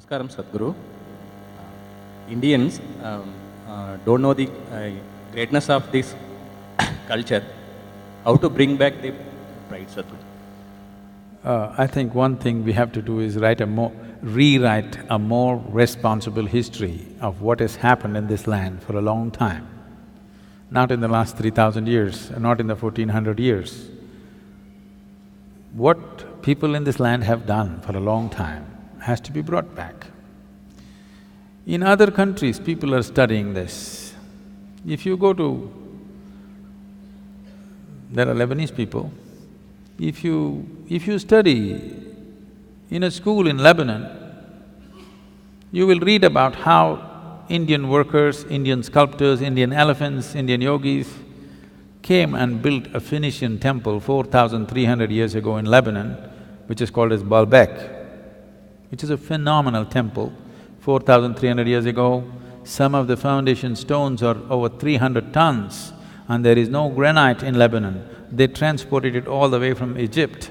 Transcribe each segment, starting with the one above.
Namaskaram, Sadhguru. Indians don't know the greatness of this culture. How to bring back the pride, Sadhguru? I think one thing we have to do is rewrite a more responsible history of what has happened in this land for a long time. Not in the last 3,000 years, not in the 1400 years. What people in this land have done for a long time has to be brought back. In other countries, people are studying this. If you go to… there are Lebanese people, if you study in a school in Lebanon, you will read about how Indian workers, Indian sculptors, Indian elephants, Indian yogis came and built a Phoenician temple 4,300 years ago in Lebanon, which is called as Baalbek, which is a phenomenal temple. 4,300 years ago, some of the foundation stones are over 300 tons and there is no granite in Lebanon. They transported it all the way from Egypt,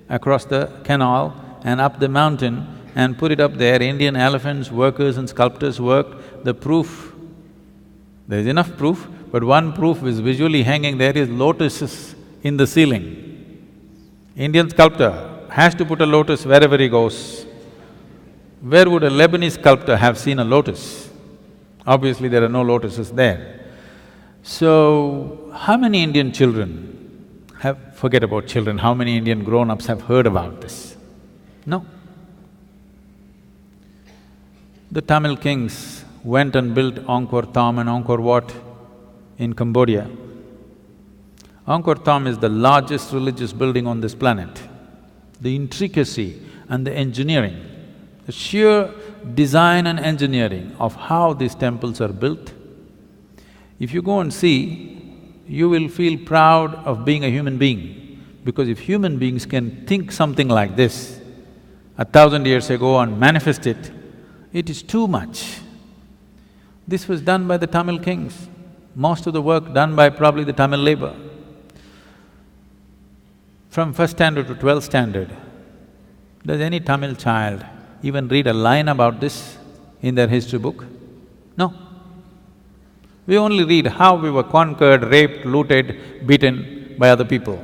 across the canal and up the mountain and put it up there. Indian elephants, workers and sculptors worked. The proof, there is enough proof, but one proof is visually hanging there is lotuses in the ceiling. Indian sculptor has to put a lotus wherever he goes. Where would a Lebanese sculptor have seen a lotus? Obviously there are no lotuses there. So, how many Indian children forget about children, how many Indian grown-ups have heard about this? No. The Tamil kings went and built Angkor Thom and Angkor Wat in Cambodia. Angkor Thom is the largest religious building on this planet. The intricacy and the engineering, the sheer design and engineering of how these temples are built, if you go and see, you will feel proud of being a human being, because if human beings can think something like this 1,000 years ago and manifest it, it is too much. This was done by the Tamil kings, most of the work done by probably the Tamil labor. From first standard to 12th standard, does any Tamil child even read a line about this in their history book? No. We only read how we were conquered, raped, looted, beaten by other people.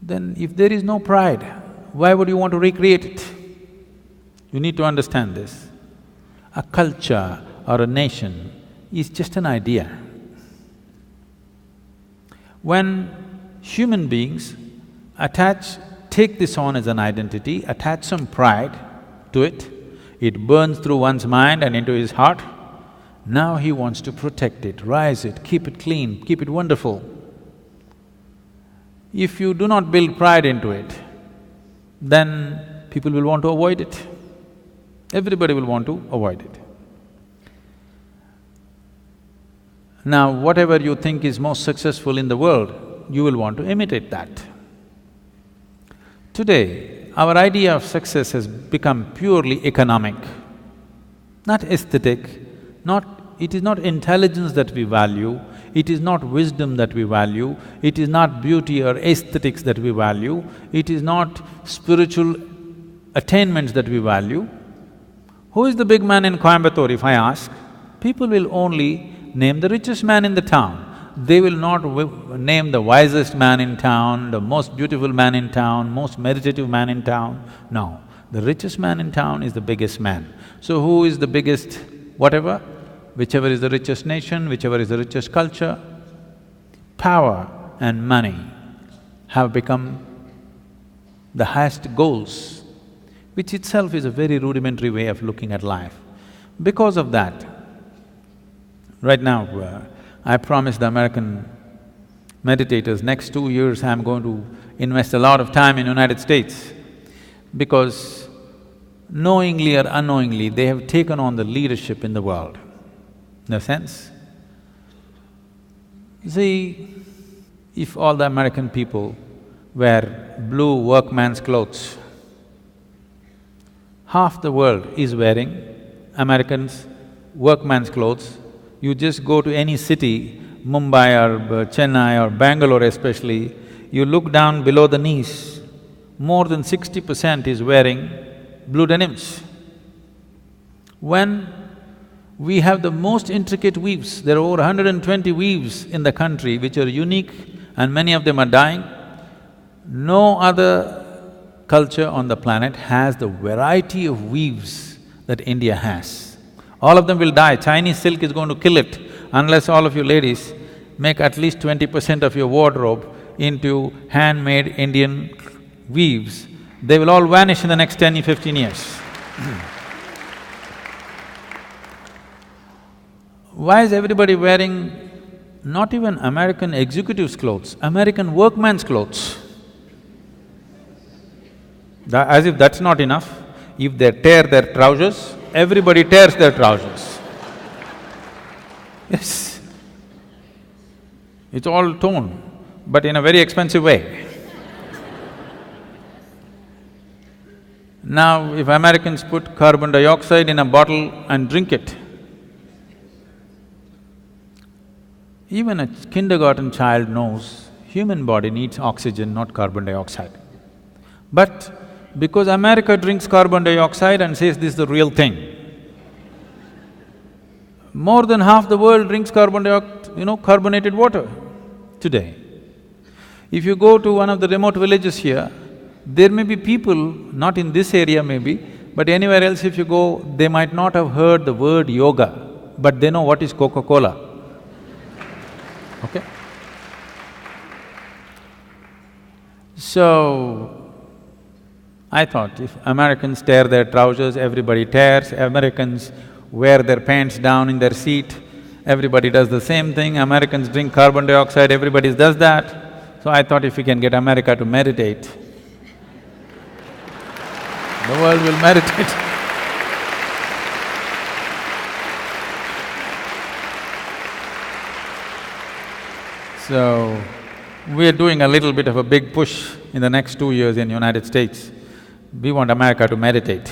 Then if there is no pride, why would you want to recreate it? You need to understand this. A culture or a nation is just an idea. When human beings take this on as an identity, attach some pride to it, it burns through one's mind and into his heart. Now he wants to protect it, rise it, keep it clean, keep it wonderful. If you do not build pride into it, then people will want to avoid it. Everybody will want to avoid it. Now, whatever you think is most successful in the world, you will want to imitate that. Today, our idea of success has become purely economic, not aesthetic, it is not intelligence that we value, it is not wisdom that we value, it is not beauty or aesthetics that we value, it is not spiritual attainments that we value. Who is the big man in Coimbatore, if I ask? People will only name the richest man in the town. They will not name the wisest man in town, the most beautiful man in town, most meditative man in town. No, the richest man in town is the biggest man. So who is the biggest whatever? Whichever is the richest nation, whichever is the richest culture, power and money have become the highest goals, which itself is a very rudimentary way of looking at life. Because of that, right now, I promised the American meditators, next 2 years I'm going to invest a lot of time in United States, because knowingly or unknowingly, they have taken on the leadership in the world. No sense? See, if all the American people wear blue workman's clothes, half the world is wearing Americans' workman's clothes. You just go to any city, Mumbai or Chennai or Bangalore especially, you look down below the knees, more than 60% is wearing blue denims. When we have the most intricate weaves, there are over 120 weaves in the country which are unique and many of them are dying. No other culture on the planet has the variety of weaves that India has. All of them will die. Chinese silk is going to kill it unless all of you ladies make at least 20% of your wardrobe into handmade Indian weaves. They will all vanish in the next 10, 15 years. Why is everybody wearing not even American executives' clothes, American workman's clothes? As if that's not enough, if they tear their trousers, everybody tears their trousers. Yes. It's all torn, but in a very expensive way. Now, if Americans put carbon dioxide in a bottle and drink it, even a kindergarten child knows human body needs oxygen, not carbon dioxide. But because America drinks carbon dioxide and says this is the real thing, more than half the world drinks carbonated water today. If you go to one of the remote villages here, there may be people, not in this area maybe, but anywhere else if you go, they might not have heard the word yoga, but they know what is Coca-Cola. Okay? So, I thought if Americans tear their trousers, everybody tears, Americans wear their pants down in their seat, everybody does the same thing, Americans drink carbon dioxide, everybody does that. So I thought if we can get America to meditate, the world will meditate. So, we are doing a little bit of a big push in the next 2 years in United States. We want America to meditate.